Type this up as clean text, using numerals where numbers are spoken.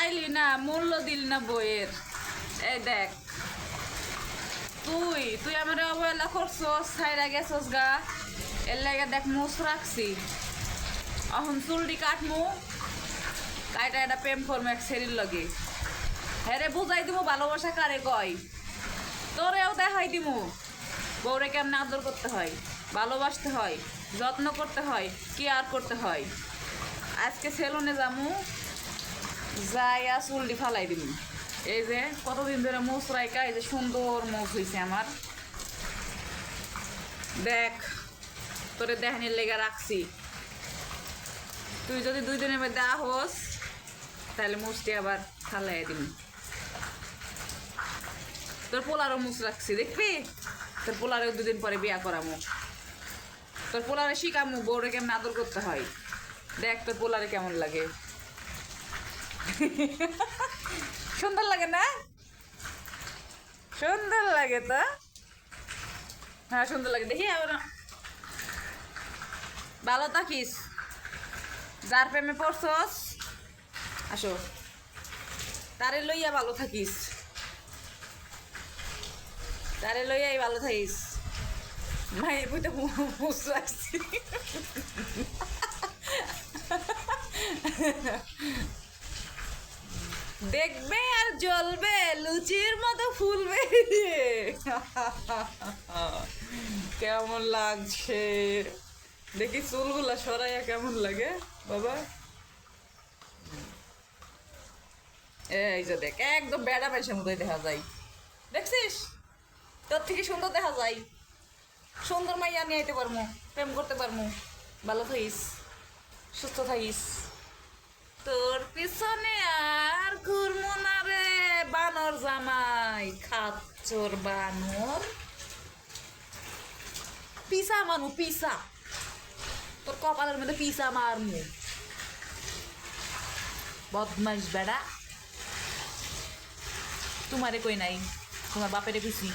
চাইলি না, মূল্য দিল না বইয়ের। এই দেখ, তুই তুই আমার অবহেলা করছস, ছাইরা গেছস গা। এর লাগে দেখ মুছ রাখছি। এখন চুলটি কাটমু, কাইটা এটা প্রেম করবো এক শরীর লগে। হ্যাঁ রে, বুঝাই দিমু ভালোবাসা কারে কয়। তোরেও দেখাই দিমু বউরে কেমন আদর করতে হয়, ভালোবাসতে হয়, যত্ন করতে হয়, কেয়ার করতে হয়। আজকে সেলুনে যামু, যাইয়া চুলটি ফালাই দিমু। এই যে কতদিন ধরে মুছ রাইকা, এই যে সুন্দর মুখ হয়েছে আমার। দেখ, তোরে দেখানির লেগে রাখছি। তুই যদি 2 দিনের মধ্যে আহস, তাহলে মুছটি আবার ফালাই দিমু। তোর পোলারও মুছ রাখছি, দেখবি? তোর পোলারেও 2 দিন পরে বিয়া করামু। তোর পোলারে শিখামু বউরে কেমন আদর করতে হয়। দেখ তোর পোলারে কেমন লাগে। সুন্দর লাগে না? সুন্দর লাগে তো? হ্যাঁ সুন্দর লাগে। দেখি আবার ভালো থাকিস। যার প্রেমে পড়ছস, আসো, তারে লইয়া ভালো থাকিস। তারে লইয়াই ভালো থাকিস। মায়ের বইটা মুছ রাখছি। দেখবে আর জ্বলবে, লুচির মতো ফুলবে। কেমন লাগছে দেখি, চুলগুলা সরাইয়া কেমন লাগে বাবা। এই যে দেখ, একদম বেড়া পয়সা মতোই দেখা যায়। দেখছিস, তোর থেকে সুন্দর দেখা যায়। সুন্দর মাইয়া নিয়ে আইতে পারমু, প্রেম করতে পারমু। ভালো থাকিস, সুস্থ থাকিস। তোর পিছনে আর ঘুরমু না রে বানর জামাই, খাচ্চর বানর। পিসা মানু পিসা, তোর কপালের মধ্যে পিসা মারমু। বদমাইশ বেড়া। তোমারে কই নাই, তোমার বাপেরে কইছি।